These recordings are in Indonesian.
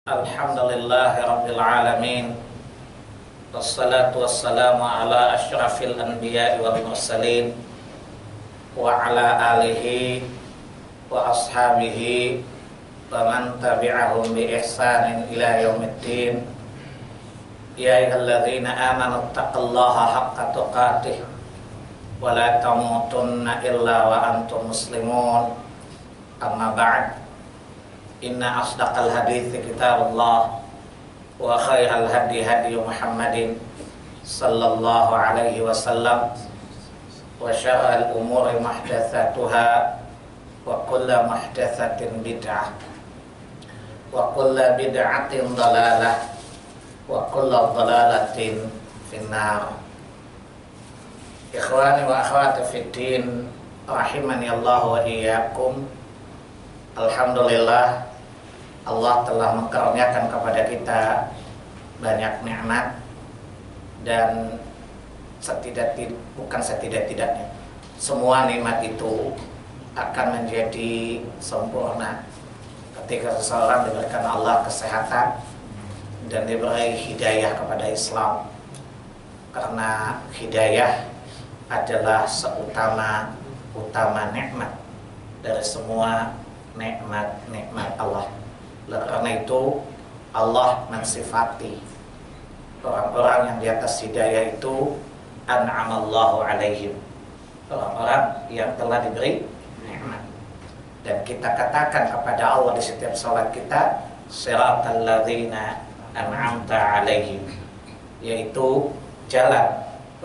Alhamdulillahi Rabbil Alamin. Wassalatu wassalamu ala asyrafil anbiya'i wal mursalin wa ala alihi wa ashabihi wa man tabi'ahum bi ihsanin ila yaumiddin. Ya ayyuhalladzina amanu taqullaha haqqa tuqatih wa la tamutunna illa wa antum muslimun. Amma ba'd. Inna asdaqal hadithi kitabullah wa khairal hadi hadi Muhammadin sallallahu alaihi wasallam wa syarrul umuri muhdatsatuha wa kullu muhdatsatin bid'ah wa kullu bid'atin dhalalah wa kullu dhalalatin finnar. Ikhwani wa akhwati fid din, rahimani Allah wa iyyakum. Alhamdulillah, Allah telah mengkaruniakan kepada kita banyak nikmat, dan bukan setidak-tidaknya semua nikmat itu akan menjadi sempurna ketika seseorang diberikan Allah kesehatan dan diberi hidayah kepada Islam, karena hidayah adalah seutama nikmat dari semua nikmat Allah. Karena itu Allah mensifati orang-orang yang di atas hidayah itu an'amallahu alaihim, orang-orang yang telah diberi nikmat. Dan kita katakan kepada Allah di setiap salat kita, siratal ladzina an'amta alaihim, yaitu jalan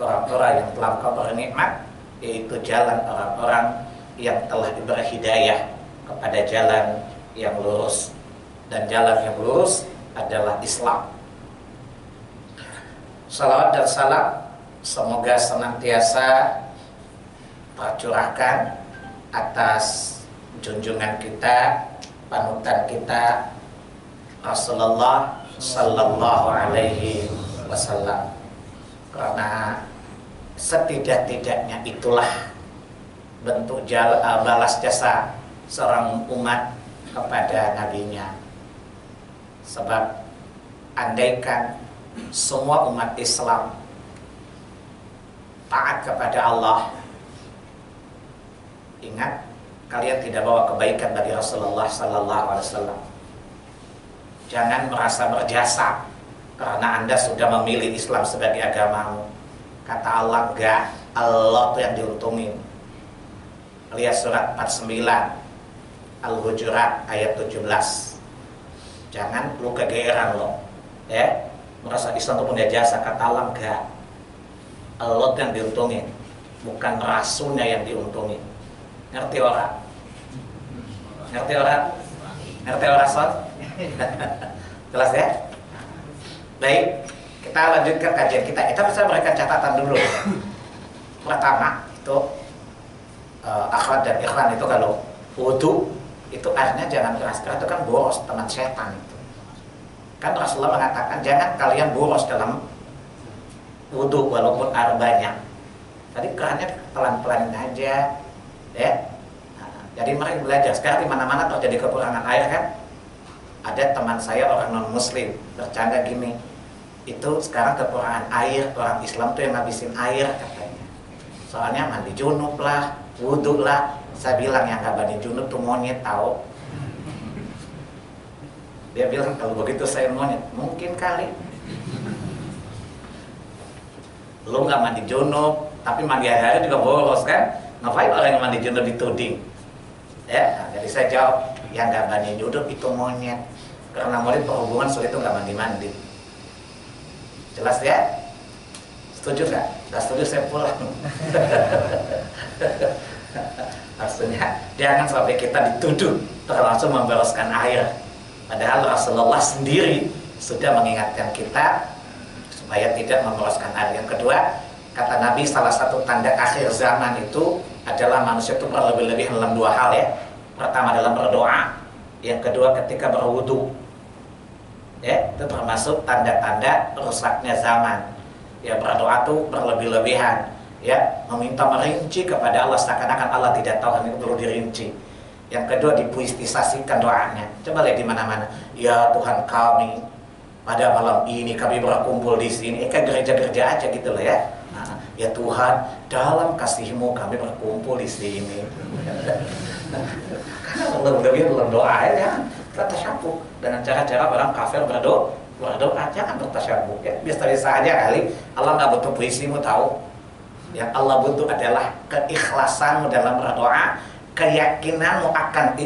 orang-orang yang telah Engkau beri nikmat, yaitu jalan orang-orang yang telah diberi hidayah kepada jalan yang lurus. Dan jalan yang lurus adalah Islam. Salawat dan salam semoga senantiasa tercurahkan atas junjungan kita, panutan kita, Rasulullah sallallahu alaihi wasallam. Karena setidak-tidaknya itulah bentuk balas jasa seorang umat kepada nabinya. Sebab andaikan semua umat Islam taat kepada Allah, ingat, kalian tidak bawa kebaikan bagi Rasulullah sallallahu alaihi wasallam. Jangan merasa berjasa karena Anda sudah memilih Islam sebagai agamamu. Kata Allah, enggak, Allah itu yang diuntungin. Lihat surat 49 Al-Hujurat ayat 17. Jangan lu kegeeran lo, ya, merasa Islam itu punya jasa. Kata Allah, enggak, Allah yang diuntungin, bukan Rasulnya yang diuntungin. Ngerti orang? Ngerti orang? Ngerti orang Son? Jelas ya? Baik, kita lanjutkan kajian kita. Kita bisa berikan catatan dulu. Pertama itu akhwat dan ikhwan itu kalau wudu itu airnya jangan keras-keras, itu kan boros, teman setan itu. Kan Rasulullah mengatakan jangan kalian boros dalam wudu walaupun air banyak. Tadi kerannya pelan-pelan aja, ya. Nah, jadi mari belajar. Sekarang di mana-mana terjadi kekurangan air kan? Ada teman saya orang non muslim bercanda gini, itu sekarang kekurangan air, orang Islam tuh yang ngabisin air katanya. Soalnya mandi junub lah, wudu lah. Saya bilang yang gak mandi junub tuh monyet, tahu. Dia bilang kalau begitu saya monyet. Mungkin kali lu gak mandi junub tapi mandi hari-hari juga boros kan? Ngapain orang yang mandi junub dituding? Ya, nah, jadi saya jawab, yang gak mandi junub itu monyet. Karena monyet berhubungan sulit itu gak mandi-mandi. Jelas ya? Setuju gak? Gak setuju saya pulang. Maksudnya jangan sampai kita dituduh terlangsung memboroskan air, padahal Rasulullah sendiri sudah mengingatkan kita supaya tidak memboroskan air. Yang kedua, kata Nabi, salah satu tanda akhir zaman itu adalah manusia itu berlebih-lebihan dalam dua hal, ya. Pertama dalam berdoa, yang kedua ketika berwudu. Ya, itu termasuk tanda-tanda rusaknya zaman. Ya, berdoa itu berlebih-lebihan, ya, meminta merinci kepada Allah seakan-akan Allah tidak tahu, ini perlu dirinci. Yang kedua dipuistisasikan doanya. Coba lihat di mana-mana. Ya Tuhan kami, pada malam ini kami berkumpul di sini. Kayak gereja-gereja aja gitu loh ya. Nah, ya Tuhan, dalam kasih-Mu kami berkumpul di sini. Karena belum doa ya. Kita tasyabbuh dengan cara-cara orang kafir berdoa, jangan bertasyabbuh ya. Biasa-biasa aja kali. Allah nggak butuh puisimu tahu. Yang Allah butuh adalah keikhlasanmu dalam berdoa, keyakinanmu akan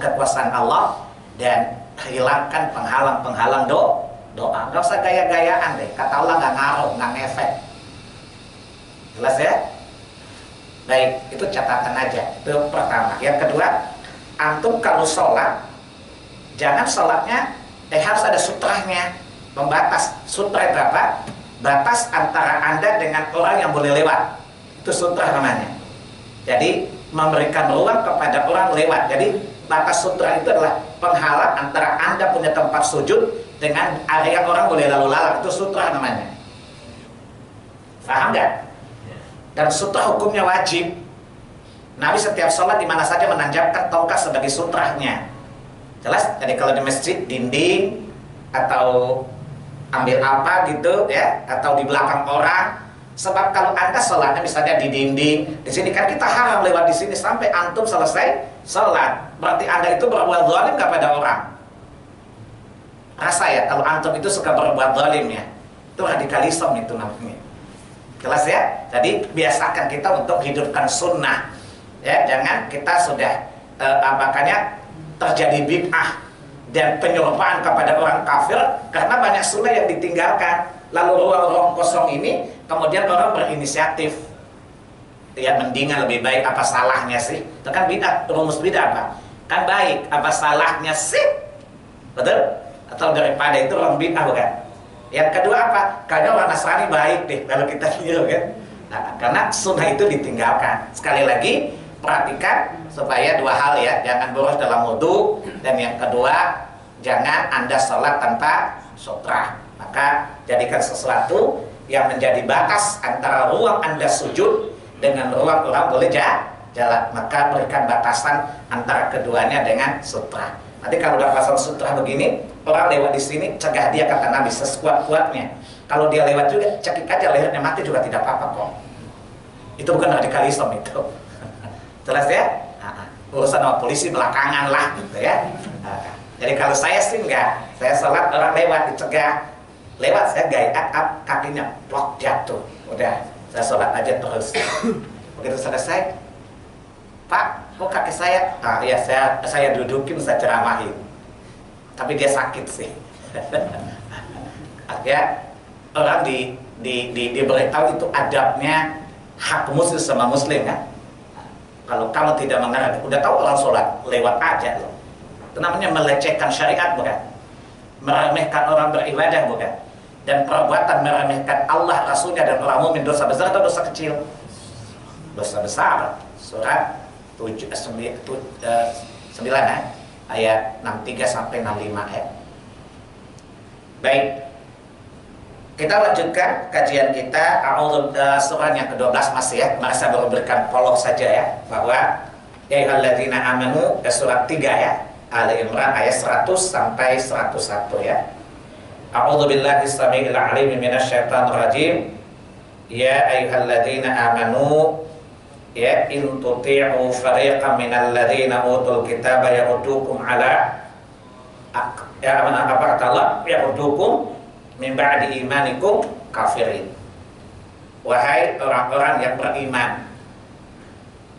kekuasaan Allah, dan hilangkan penghalang-penghalang doa. Nggak usah gaya-gayaan deh. Kata Allah nggak ngaruh, nggak ngefek. Jelas ya? Baik, itu catatan aja. Itu pertama. Yang kedua, antum kalau sholat, jangan sholatnya harus ada sutrahnya, membatas. Sutra itu apa? Batas antara Anda dengan orang yang boleh lewat. Itu sutra namanya. Jadi memberikan ruang kepada orang lewat. Jadi batas sutra itu adalah penghalang antara Anda punya tempat sujud dengan area orang boleh lalu lalang. Itu sutra namanya. Paham nggak? Dan sutra hukumnya wajib. Nabi setiap sholat di mana saja menanjapkan tongkat sebagai sutrahnya. Jelas? Jadi kalau di masjid, dinding atau ambil apa gitu ya, atau di belakang orang. Sebab kalau Anda sholatnya misalnya di dinding, di sini kan kita haram lewat di sini sampai antum selesai sholat. Berarti Anda itu berbuat zalim kepada orang. Rasa ya kalau antum itu suka berbuat zalim ya. Itu radikalisme itu namanya. Jelas ya? Jadi biasakan kita untuk hidupkan sunnah. Ya, jangan kita sudah makanya terjadi bid'ah dan penyerupaan kepada orang kafir karena banyak sunnah yang ditinggalkan. Lalu ruang-ruang kosong ini kemudian orang berinisiatif. Ya, mendingan lebih baik, apa salahnya sih? Itu kan bid'ah, rumus bid'ah apa? Kan baik, apa salahnya sih? Betul? Atau daripada itu orang bid'ah bukan? Yang kedua apa? Karena orang Nasrani baik deh kalau kita gitu kan. Nah, karena sunnah itu ditinggalkan. Sekali lagi perhatikan supaya dua hal ya, jangan boros dalam wudu, dan yang kedua jangan Anda sholat tanpa sutra. Maka jadikan sesuatu yang menjadi batas antara ruang Anda sujud dengan ruang orang boleh jalan. Maka berikan batasan antara keduanya dengan sutra. Nanti kalau udah pasang sutra begini, orang lewat di sini, cegah dia, kata Nabi, sekuat-kuatnya. Kalau dia lewat juga, cekik aja lehernya, mati juga tidak apa-apa kok. Itu bukan radikalisme itu. Jelas ya? Urusan sama polisi belakangan lah gitu ya. Jadi kalau saya sih enggak, saya sholat orang lewat dicegah, lewat saya gaya kakinya plok jatuh, udah saya sholat aja terus. Begitu selesai, Pak, kok kaki saya? Ya saya dudukin, saya ceramahin, tapi dia sakit sih. Ya, orang diberitahu itu adabnya hak muslim sama muslim kan. Kalau kamu tidak mengerti, udah tahu orang sholat lewat aja loh. Itu namanya melecehkan syariat bukan? Meremehkan orang beribadah bukan? Dan perbuatan meremehkan Allah, Rasulnya, dan orang mukmin, dosa besar atau dosa kecil? Dosa besar. Surat 9 ayat 63 sampai 65 ya. Baik. Kita lanjutkan kajian kita surah yang ke-12 masih ya. Mari saya baru berikan prolog saja ya, bahwa ya ayyuhalladzina amanu, surat 3 ya, Ali Imran ayat 100 sampai 101 ya. A'udzubillahi samii'il 'aliim minasyaitonir rajim. Ya ayyuhalladzina amanu ya in tuti'u fariqan minal ladzina utul kitaba ya'udukum ala ya apa kata Allah, ya'udukum min ba'di imanikum kafirin. Wahai orang-orang yang beriman,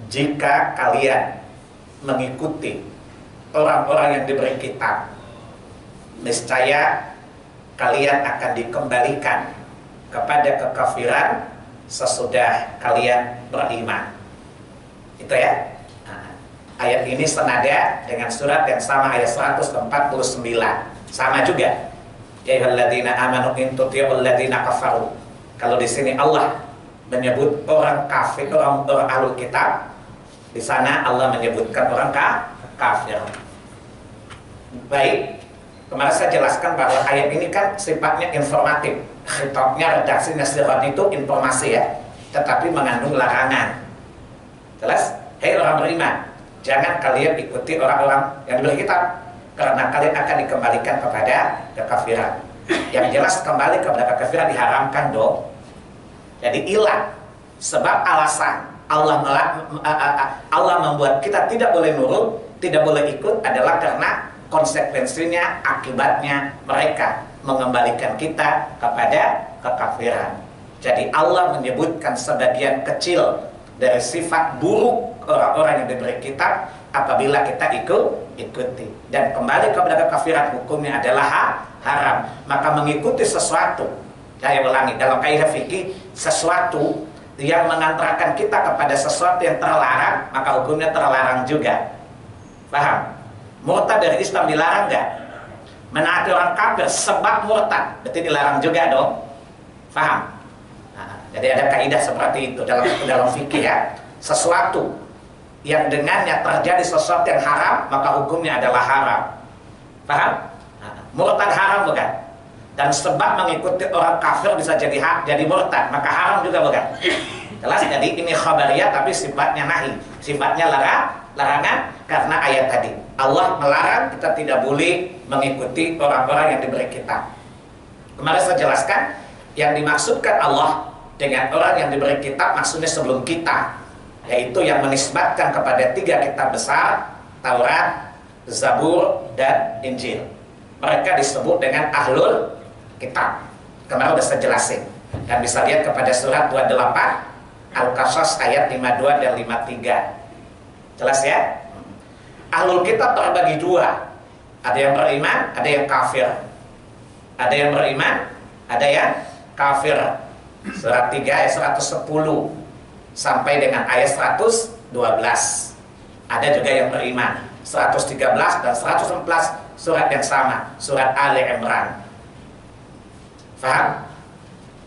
jika kalian mengikuti orang-orang yang diberi kitab, niscaya kalian akan dikembalikan kepada kekafiran sesudah kalian beriman. Itu ya. Ayat ini senada dengan surat yang sama, ayat 149. Sama juga. Ya ayyuhalladzina amanu in tuti'ul ladzina kafaru. Kalau di sini Allah menyebut orang kafir, orang ahlul kitab. Di sana Allah menyebutkan orang kafir. Baik, kemarin saya jelaskan bahwa ayat ini kan sifatnya informatif. Khitabnya, redaksinya, sirat itu informasi ya, tetapi mengandung larangan. Jelas? Hei orang beriman, jangan kalian ikuti orang-orang yang diberi kitab, karena kalian akan dikembalikan kepada kekafiran. Yang jelas kembali kepada kekafiran diharamkan dong. Jadi ilah, sebab alasan Allah membuat kita tidak boleh nurut, tidak boleh ikut adalah karena konsekuensinya, akibatnya mereka mengembalikan kita kepada kekafiran. Jadi Allah menyebutkan sebagian kecil dari sifat buruk orang-orang yang diberi kitab apabila kita ikuti dan kembali kepada kekafiran, hukumnya adalah haram. Maka mengikuti sesuatu, saya ulangi, dalam kaidah fikih, sesuatu yang mengantarkan kita kepada sesuatu yang terlarang, maka hukumnya terlarang juga. Paham? Murtad dari Islam dilarang nggak? Menaati orang kafir sebab murtad, berarti dilarang juga dong. Paham? Nah, jadi ada kaidah seperti itu dalam fikih ya. Sesuatu yang dengannya terjadi sesuatu yang haram, maka hukumnya adalah haram. Paham? Nah, murtad haram bukan? Dan sebab mengikuti orang kafir bisa jadi murtad, maka haram juga bukan? Jelas. Jadi ini khabariyah tapi sifatnya nahi, sifatnya larangan, karena ayat tadi Allah melarang kita tidak boleh mengikuti orang-orang yang diberi kitab. Kemarin saya jelaskan yang dimaksudkan Allah dengan orang yang diberi kitab maksudnya sebelum kita, yaitu yang menisbatkan kepada 3 kitab besar, Taurat, Zabur, dan Injil. Mereka disebut dengan ahlul kitab. Kemarin sudah saya jelasin, dan bisa lihat kepada surat 28 Al-Qasas ayat 52 dan 53. Jelas ya? Ahlul kitab terbagi 2. Ada yang beriman, ada yang kafir. Ada yang beriman, ada yang kafir. Surat 3 ayat 110 sampai dengan ayat 112. Ada juga yang beriman. 113 dan 114 surat yang sama, surat Ali Imran. Faham?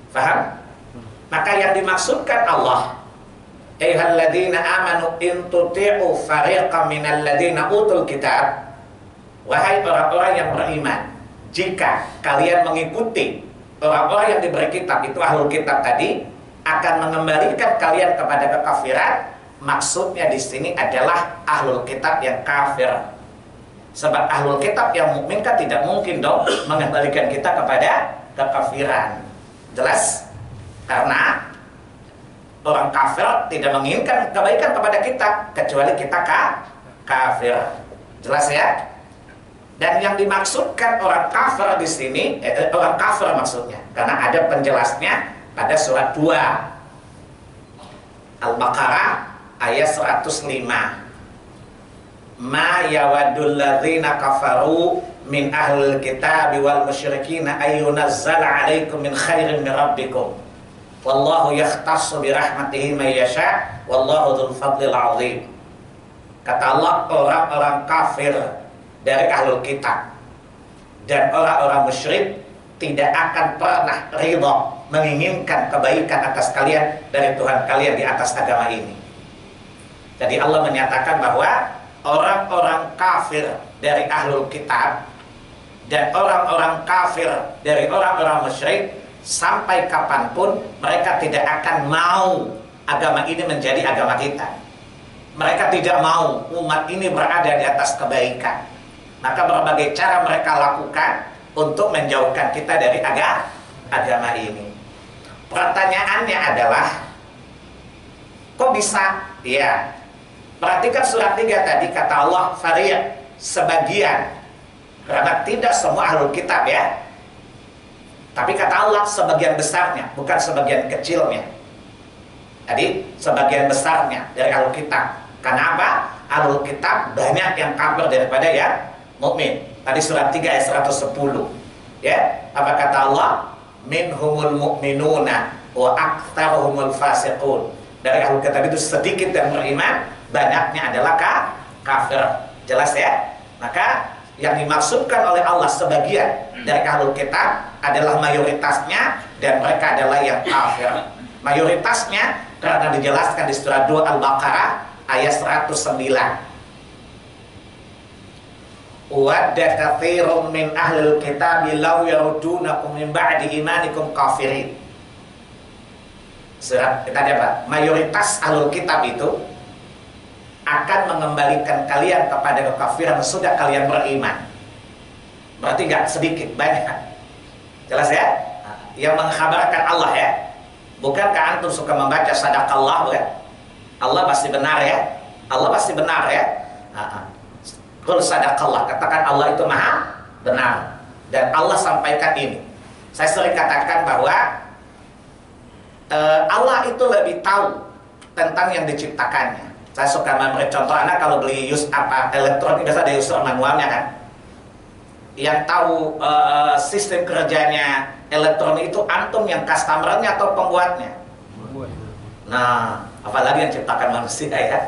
Faham? Maka yang dimaksudkan Allah, ayyuhalladzina amanu in tuti'u fariqam minal ladzina utul kitab, wahai orang-orang yang beriman, jika kalian mengikuti orang-orang yang diberi kitab, itu ahlul kitab tadi, akan mengembalikan kalian kepada kekafiran. Maksudnya di sini adalah ahlul kitab yang kafir. Sebab ahlul kitab yang mukmin kan tidak mungkin dong mengembalikan kita kepada kekafiran. Jelas? Karena orang kafir tidak menginginkan kebaikan kepada kita kecuali kita kafir. Jelas ya? Dan yang dimaksudkan orang kafir di sini, orang kafir maksudnya, karena ada penjelasnya pada surat 2 Al-Baqarah ayat 105. Ma yawaddul ladzina kafaru min ahlil kitabi wal musyrikina ayyunazzala alaikum min khairin min rabbikum wallahu yakhtassu bi rahmatihi may yasha wallahu dzul fadlil azim. Kata Allah, orang-orang kafir dari ahlul kitab dan orang-orang musyrik tidak akan pernah ridha menginginkan kebaikan atas kalian dari Tuhan kalian di atas agama ini. Jadi Allah menyatakan bahwa orang-orang kafir dari ahlul kitab dan orang-orang kafir dari orang-orang musyrik, sampai kapanpun mereka tidak akan mau agama ini menjadi agama kita. Mereka tidak mau umat ini berada di atas kebaikan. Maka berbagai cara mereka lakukan untuk menjauhkan kita dari agama ini. Pertanyaannya adalah, kok bisa? Ya, perhatikan surat 3 tadi, kata Allah fariq, sebagian. Karena tidak semua ahlul kitab ya. Tapi kata Allah sebagian besarnya, bukan sebagian kecilnya. Jadi sebagian besarnya dari ahlul kitab. Karena apa? Ahlul kitab banyak yang kafir daripada yang mukmin. Tadi surat 3 ayat 110. Ya, apa kata Allah? Minhumul mu'minuna wa aktsaruhumul fasiqun. Dari ahlul kitab itu sedikit yang beriman, banyaknya adalah kafir. Jelas ya? Maka yang dimaksudkan oleh Allah sebagian dari ahlul kitab adalah mayoritasnya, dan mereka adalah yang kafir. Mayoritasnya karena dijelaskan di surah 2 Al-Baqarah ayat 109. Wadda katsirun min ahlil kitabi law yarudunakum min ba'di imanikum kafirin. Surat kita apa? Mayoritas ahlul kitab itu akan mengembalikan kalian kepada kekafiran sudah kalian beriman. Berarti nggak sedikit, banyak. Jelas ya? Yang mengkhabarkan Allah ya. Bukankah antum suka membaca sadaqallah bukan? Allah pasti benar ya. Allah pasti benar ya. Qul sadaqallah, katakan Allah itu maha benar. Dan Allah sampaikan ini. Saya sering katakan bahwa Allah itu lebih tahu tentang yang diciptakannya. Saya suka memberi contoh, anak kalau beli elektronik biasa ada user manualnya kan. Yang tahu sistem kerjanya elektronik itu antum yang customernya atau pembuatnya? Nah, apalagi yang ciptakan manusia ya.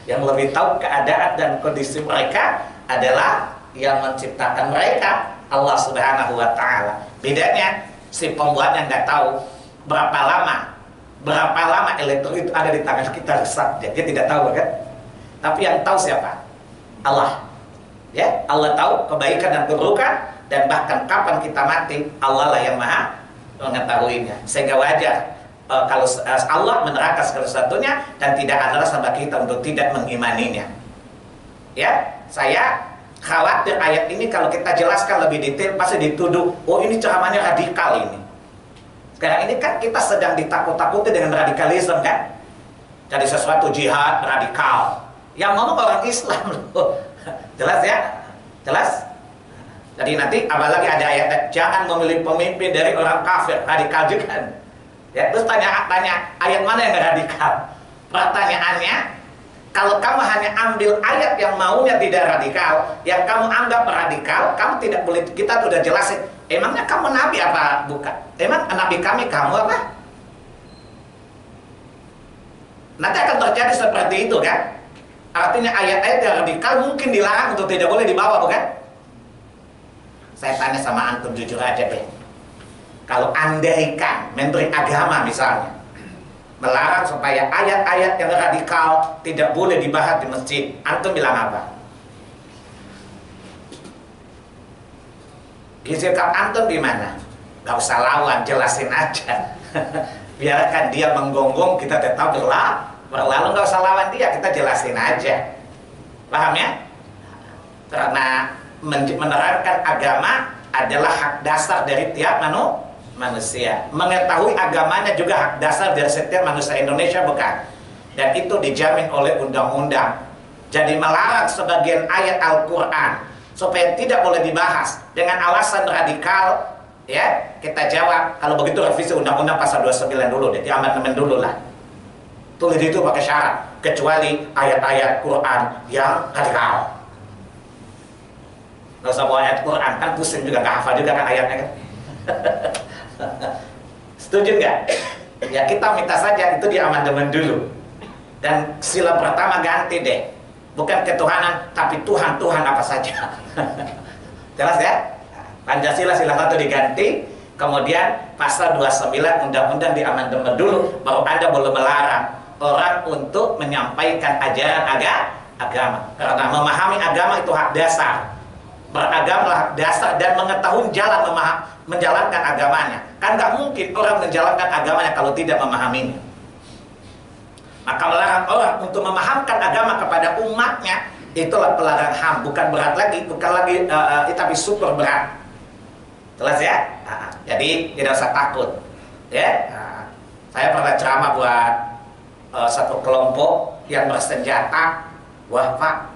Yang lebih tahu keadaan dan kondisi mereka adalah yang menciptakan mereka, Allah Subhanahu wa Ta'ala. Bedanya si pembuatnya nggak tahu berapa lama elektronik itu ada di tangan kita rusak, dia tidak tahu kan? Tapi yang tahu siapa? Allah. Ya, Allah tahu kebaikan dan keburukan, dan bahkan kapan kita mati, Allah lah yang maha mengetahuinya. Sehingga wajar kalau Allah menerangkan segala sesuatunya dan tidak ada alasan bagi kita untuk tidak mengimaninya. Ya, saya khawatir ayat ini kalau kita jelaskan lebih detail pasti dituduh, oh ini ceramahnya radikal ini. Sekarang ini kan kita sedang ditakut-takuti dengan radikalisme kan? Jadi sesuatu jihad radikal. Yang ngomong orang Islam loh. Jelas ya? Jelas? Jadi nanti apalagi ada ayat jangan memilih pemimpin dari orang kafir, radikal juga. Ya, terus tanya ayat mana yang radikal? Pertanyaannya, kalau kamu hanya ambil ayat yang maunya tidak radikal, yang kamu anggap radikal, kamu tidak boleh, kita sudah jelasin. Emangnya kamu nabi apa bukan? Emang nabi kami kamu apa? Nanti akan terjadi seperti itu kan? Artinya ayat-ayat yang radikal mungkin dilarang untuk tidak boleh dibawa bukan? Saya tanya sama antum jujur aja deh. Kalau andaikan Menteri Agama misalnya melarang supaya ayat-ayat yang radikal tidak boleh dibahas di masjid, antum bilang apa? Sikap antum gimana? Gak usah lawan, jelasin aja. Biarkan dia menggonggong, kita tetap berlalu, gak usah lawan dia, kita jelasin aja. Paham ya? Karena menerangkan agama adalah hak dasar dari tiap manusia. Mengetahui agamanya juga hak dasar dari setiap manusia Indonesia bukan? Dan itu dijamin oleh undang-undang. Jadi melarang sebagian ayat Al-Quran supaya tidak boleh dibahas dengan alasan radikal, ya kita jawab kalau begitu revisi undang-undang pasal 29 dulu deh, di amandemen dulu lah. Tulis itu pakai syarat kecuali ayat-ayat Quran yang radikal. Nggak usah bawa ayat Quran, kan pusing juga, nggak hafal juga kan ayatnya kan. Setuju nggak? Ya kita minta saja itu di amandemen dulu. Dan sila pertama ganti deh, bukan ketuhanan tapi Tuhan apa saja. Jelas ya? Pancasila sila 1 diganti, kemudian pasal 29 undang-undang di amandemen dulu, baru Anda boleh melarang orang untuk menyampaikan ajaran agama. Karena memahami agama itu hak dasar. Beragamalah hak dasar dan mengetahui jalan menjalankan agamanya. Kan nggak mungkin orang menjalankan agamanya kalau tidak memahaminya. Maka melarang orang untuk memahamkan agama kepada umatnya, itulah pelarang HAM. Bukan berat lagi, bukan lagi tapi super berat. Jelas ya? Jadi tidak usah takut. Ya, saya pernah ceramah buat satu kelompok yang bersenjata. Wah Pak,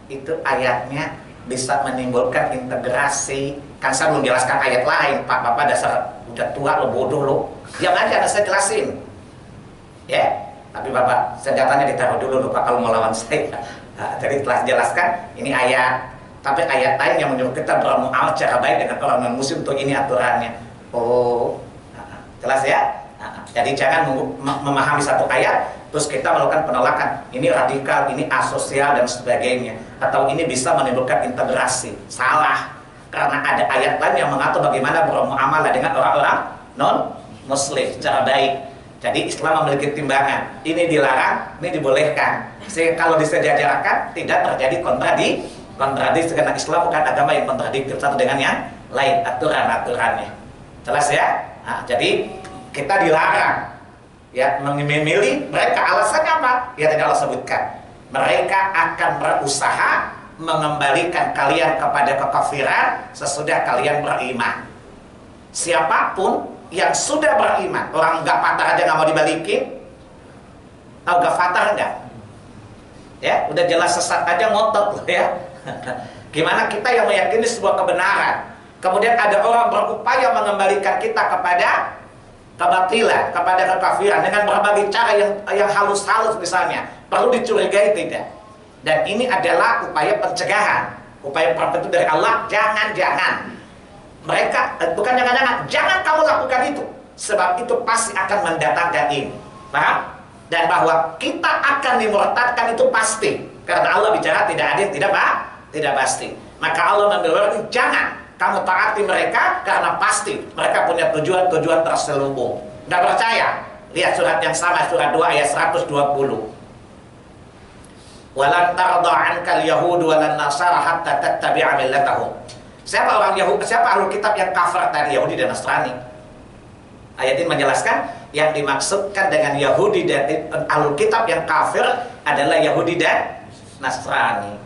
itu ayatnya bisa menimbulkan integrasi. Kan saya belum jelaskan ayat lain, Pak. Bapak dasar udah tua lo, bodoh lo. Diam aja, saya jelasin. Ya, tapi Bapak senjatanya ditaruh dulu Pak kalau mau lawan saya. Jadi telah jelaskan ini ayat. Tapi ayat lain yang menyuruh kita bermuamalah cara baik dengan orang non-muslim, untuk ini aturannya. Oh, jelas ya? Jadi jangan memahami satu ayat terus kita melakukan penolakan. Ini radikal, ini asosial dan sebagainya. Atau ini bisa menimbulkan integrasi. Salah. Karena ada ayat lain yang mengatur bagaimana bermuamalah dengan orang-orang non-muslim secara baik. Jadi Islam memiliki timbangan. Ini dilarang, ini dibolehkan. Sehingga kalau disejajarkan tidak terjadi kontradiksi, karena Islam bukan agama yang kontradiktif satu dengan yang lain, aturan-aturannya. Jelas ya? Jadi kita dilarang ya memilih mereka. Alasannya apa? Ya tadi Allah sebutkan. Mereka akan berusaha mengembalikan kalian kepada kekafiran sesudah kalian beriman. Siapapun yang sudah beriman, orang nggak patah aja nggak mau dibalikin. Tahu nggak patah nggak? Ya, udah jelas sesat aja ngotot loh ya. Gimana kita yang meyakini sebuah kebenaran, kemudian ada orang berupaya mengembalikan kita kepada kebatilan, kepada kekafiran dengan berbagai cara yang halus-halus misalnya, perlu dicurigai tidak? Dan ini adalah upaya pencegahan, upaya preventif dari Allah. Jangan mereka, bukan jangan kamu lakukan itu, sebab itu pasti akan mendatangkan ini, paham? Dan bahwa kita akan dimurtadkan itu pasti, karena Allah bicara tidak ada yang tidak pasti. Maka Allah mengambil warning, jangan kamu taati mereka karena pasti mereka punya tujuan-tujuan terselubung. Nggak percaya? Lihat surat yang sama, surat 2 ayat 120. Walan tarda ankal yahud walan nasara hatta tattabi'a millatahum. Siapa orang Yahudi, siapa ahlu kitab yang kafir tadi, Yahudi dan Nasrani? Ayat ini menjelaskan yang dimaksudkan dengan Yahudi dan ahlu kitab yang kafir adalah Yahudi dan Nasrani.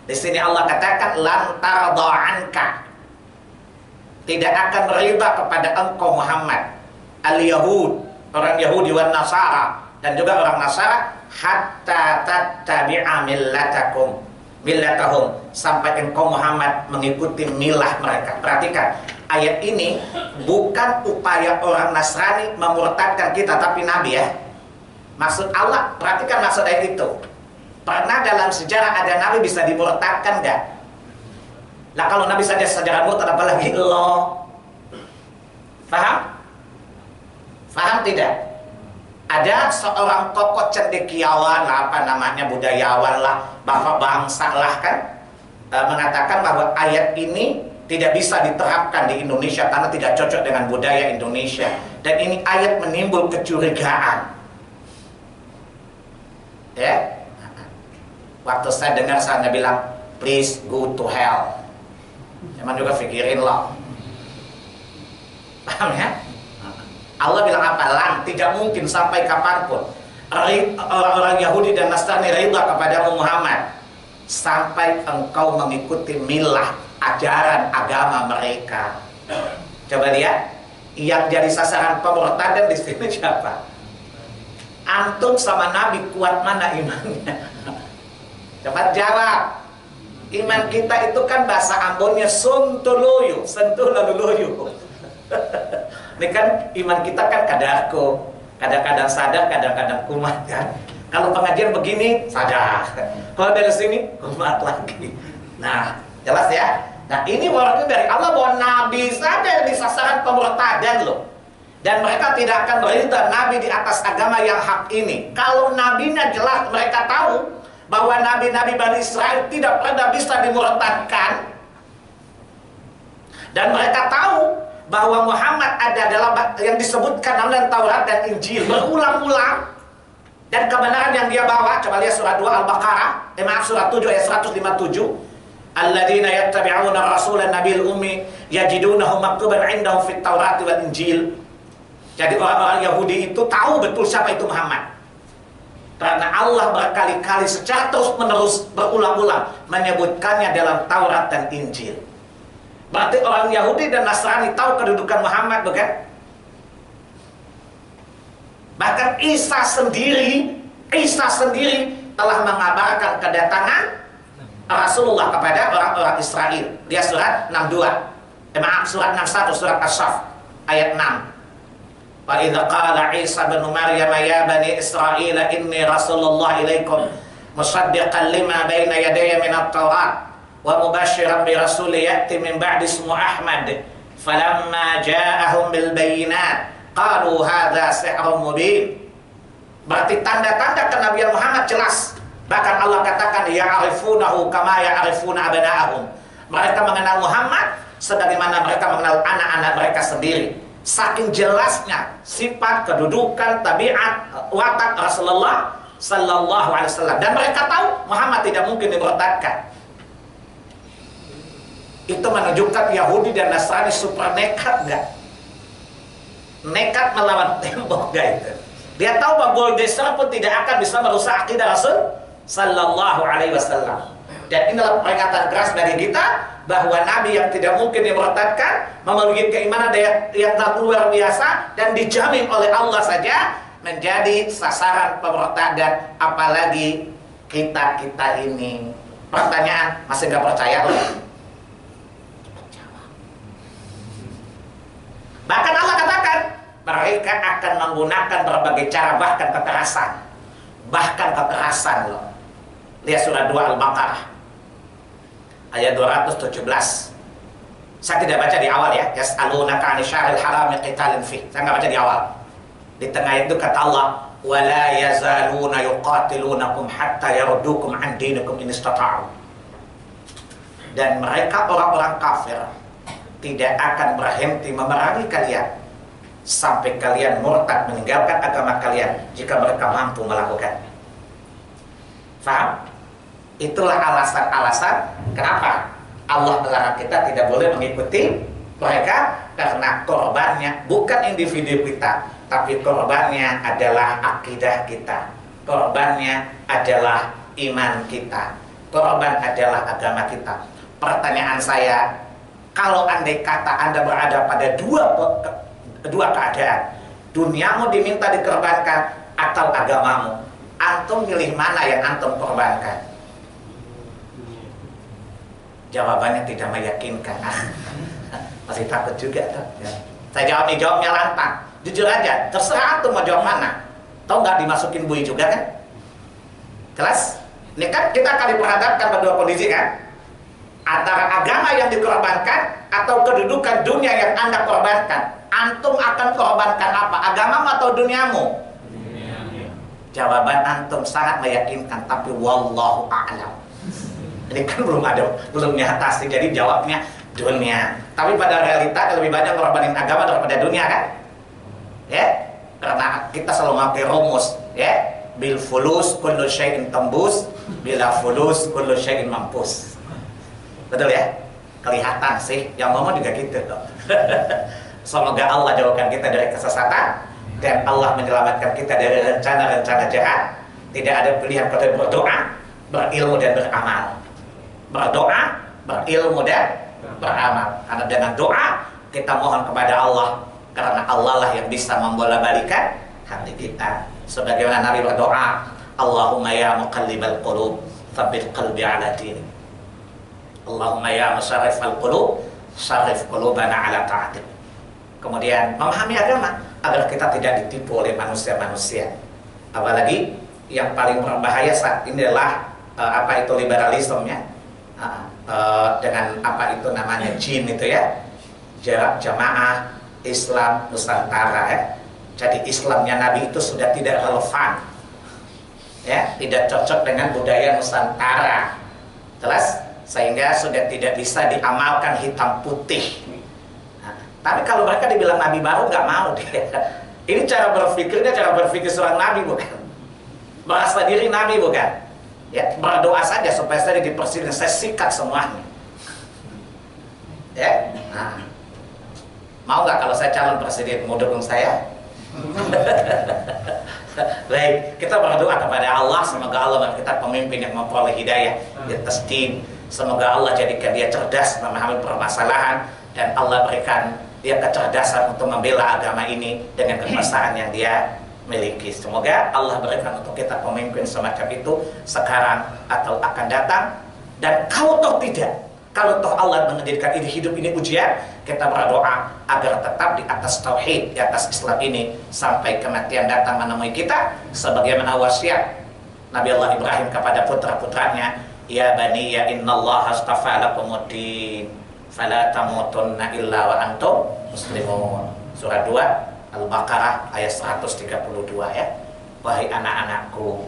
Di sini Allah katakan lan tarda anka, tidak akan meridha kepada engkau Muhammad al-Yahud, orang Yahudi wan Nasara, dan juga orang Nasara, hatta tattabi'a millatahum, sampai engkau Muhammad mengikuti milah mereka. Perhatikan, ayat ini bukan upaya orang Nasrani memurtadkan kita, tapi Nabi ya. Maksud Allah, perhatikan maksud ayat itu. Pernah dalam sejarah ada Nabi bisa dimurtadkan enggak? Lah kalau Nabi saja sejarah murtad, apalagi lo. Paham? Paham tidak? Ada seorang tokoh cendekiawan lah, apa namanya, budayawan lah, bapak bangsa lah kan, mengatakan bahwa ayat ini tidak bisa diterapkan di Indonesia karena tidak cocok dengan budaya Indonesia, dan ini ayat menimbul kecurigaan. Ya, waktu saya dengar, saya bilang please go to hell. Cuman juga pikirin loh, paham ya? Allah bilang apa? Lan, tidak mungkin sampai kapanpun orang-orang Yahudi dan Nasrani ridha kepada Muhammad sampai engkau mengikuti milah, ajaran agama mereka. Coba lihat, yang jadi sasaran pemurtadan di sini siapa? Antum sama Nabi kuat mana imannya? Cepat jawab. Iman kita itu kan bahasa Ambonnya suntuluyu, sentuh lalu luyu. Ini kan iman kita kan kadang-kadang sadar, kadang-kadang kumat kan. Kalau pengajian begini sadar, kalau dari sini kumat lagi. Nah, jelas ya. Nah, ini warning dari Allah bahwa Nabi saja di sasaran pemurtadan loh. Dan mereka tidak akan beridha Nabi di atas agama yang hak ini. Kalau nabinya jelas mereka tahu bahwa nabi-nabi Bani Israel tidak pernah bisa dimurtadkan, dan mereka tahu bahwa Muhammad ada dalam yang disebutkan dalam Taurat dan Injil berulang-ulang, dan kebenaran yang dia bawa. Coba lihat surat 2 Al-Baqarah, surat 7 ayat 157. Alladzina yattabi'una rasulan nabiyil ummi yajidunahu maktuban 'indahum fit Taurati wal Injil. Jadi orang-orang Yahudi itu tahu betul siapa itu Muhammad, karena Allah berkali-kali secara terus-menerus berulang-ulang menyebutkannya dalam Taurat dan Injil. Berarti orang Yahudi dan Nasrani tahu kedudukan Muhammad, bukan? Bahkan Isa sendiri telah mengabarkan kedatangan Rasulullah kepada orang-orang Israel. Dia surat 62. Surat 61, surat As-Saff ayat 6. Wa idza qala Isa bin Maryam ya bani Israil inni rasulullah ilaikum musaddiqan lima baina yadayya min at-Taurat wa mubashiran bi rasul ya'ti min ba'di ismu Ahmad falamma ja'ahum bil bayyinat qalu hadza sihrun mubin. Berarti tanda-tanda kenabian Muhammad jelas. Bahkan Allah katakan ya'rifunahu kama ya'rifuna abna'ahum. Mereka mengenal Muhammad sebagaimana mereka mengenal anak-anak mereka sendiri. Saking jelasnya sifat, kedudukan, tabiat, watak Rasulullah sallallahu alaihi wasallam, dan mereka tahu Muhammad tidak mungkin dimurtadkan. Itu menunjukkan Yahudi dan Nasrani super nekat gak? Nekat melawan tembok gak itu? Dia tahu bahwa Goldeser pun tidak akan bisa merusak akidah Rasul Sallallahu alaihi wasallam. Dan inilah peringatan keras bagi kita bahwa Nabi yang tidak mungkin dimurtadkan, memiliki keimanan yang tak luar biasa dan dijamin oleh Allah saja menjadi sasaran pemurtadan, apalagi kita ini. Pertanyaan, masih nggak percaya loh? Bahkan Allah katakan mereka akan menggunakan berbagai cara, bahkan kekerasan loh. Lihat surah 2 Al-Baqarah ayat 217. Saya tidak baca di awal ya. Yas'alunaka 'anil syahril harami qitalin fi. Saya nggak baca di awal. Di tengah itu kata Allah, wala yazaluna yuqatilunakum hatta yaruddukum an dinikum in istata'u. Dan mereka orang-orang kafir tidak akan berhenti memerangi kalian sampai kalian murtad meninggalkan agama kalian jika mereka mampu melakukan. Faham? Itulah alasan-alasan kenapa Allah melarang kita tidak boleh mengikuti mereka, karena korbannya bukan individu kita, tapi korbannya adalah akidah kita, korbannya adalah iman kita, korban adalah agama kita. Pertanyaan saya, kalau andai kata Anda berada pada dua keadaan, duniamu diminta dikorbankan atau agamamu, antum pilih mana yang antum korbankan? Jawabannya tidak meyakinkan. Masih takut juga tuh ya. Saya jawabnya lantang, jujur aja, terserah antum mau jawab mana. Tahu nggak dimasukin bui juga kan? Jelas? Ini kan kita akan diperhadapkan pada dua kondisi kan, antara agama yang dikorbankan atau kedudukan dunia yang Anda korbankan. Antum akan korbankan apa? Agamamu atau duniamu? Jawaban antum sangat meyakinkan, tapi wallahu a'lam. Ini kan belum nyata sih, jadi jawabnya dunia. Tapi pada realita lebih banyak korbanin agama daripada dunia kan? Ya, karena kita selalu pakai rumus, ya, bil fulus kullu syai'in tembus, bila fulus kullu syai'in mampus. Betul ya? Kelihatan sih, yang ngomong juga gitu loh. Semoga Allah jauhkan kita dari kesesatan dan Allah menyelamatkan kita dari rencana-rencana jahat. Tidak ada pilihan pada berdoa, berilmu dan beramal. Berdoa, berilmu dan beramal. Karena dengan doa kita mohon kepada Allah, karena Allah lah yang bisa membolak-balikan hati kita. Sebagaimana Nabi berdoa, Allahumma ya muqallibal qulub, tsabbit qalbi ala dinik. Allahumma ya musarrifal qulub, sarrif qulubana ala ta'atik. Kemudian memahami agama agar kita tidak ditipu oleh manusia-manusia. Apalagi yang paling berbahaya saat ini adalah apa itu liberalismenya, dengan apa itu namanya jin itu ya, jarak jamaah Islam Nusantara ya. Jadi Islamnya Nabi itu sudah tidak relevan ya, tidak cocok dengan budaya Nusantara, jelas, sehingga sudah tidak bisa diamalkan hitam putih. Tapi kalau mereka dibilang Nabi baru, nggak mau deh. Ini cara berpikirnya, cara berpikir seorang Nabi bukan, merasa diri Nabi bukan. Ya, berdoa saja supaya saya di presiden, saya sikat semuanya. Ya, nah, mau nggak kalau saya calon presiden, mau dukung saya? Baik, kita berdoa kepada Allah, semoga Allah memberi kita pemimpin yang memperoleh hidayah, dia tasdim. Semoga Allah jadikan dia cerdas memahami permasalahan, dan Allah berikan dia kecerdasan untuk membela agama ini dengan kekuasaan yang dia miliki. Semoga Allah berikan untuk kita pemimpin semacam itu sekarang atau akan datang. Dan kalau toh tidak, kalau toh Allah menjadikan ini hidup ini ujian, kita berdoa agar tetap di atas tauhid, di atas Islam ini sampai kematian datang menemui kita, sebagaimana wasiat Nabi Allah Ibrahim kepada putra-putranya, ya bani ya innallaha astafa lakumuddin fala tamutunna illa wa antum muslimun. Surah 2 Al-Baqarah ayat 132 ya. Wahai anak-anakku,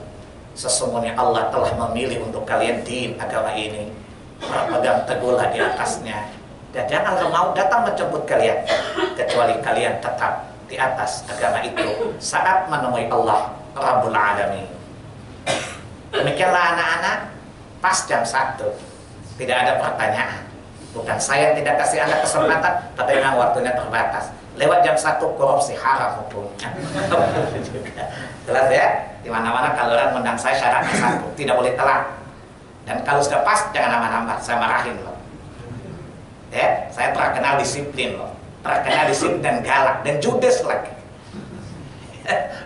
sesungguhnya Allah telah memilih untuk kalian din agama ini, berpegang teguhlah di atasnya, dan janganlah mau datang menjemput kalian kecuali kalian tetap di atas agama itu saat menemui Allah Rabbul Alamin. Demikianlah anak-anak, pas jam 1 tidak ada pertanyaan. Bukan saya tidak kasih Anda kesempatan, tapi memang waktunya terbatas. Lewat jam 1 korupsi haram hukumnya. Jelas ya? Di mana-mana kalau orang undang saya syaratnya 1, tidak boleh telat. Dan kalau sudah pas jangan nambah-nambah, saya marahin loh. Ya, saya terkenal disiplin loh. Terkenal disiplin dan galak dan judes lagi.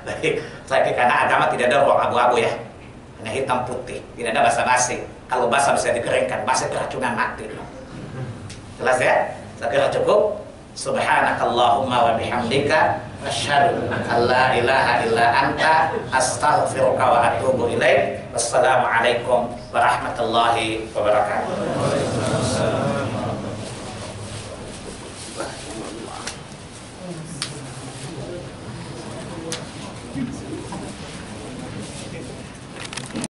Baik, saya karena agama tidak ada ruang abu-abu ya. Hanya hitam putih, tidak ada basa-basi. Kalau basa bisa dikeringkan, basa keracunan mati loh. Jelas ya? Saya kira cukup. Subhanakallahumma wa bihamdika asyhadu an la ilaha illa anta astaghfiruka wa atubu ilaik. Wassalamualaikum warahmatullahi wabarakatuh.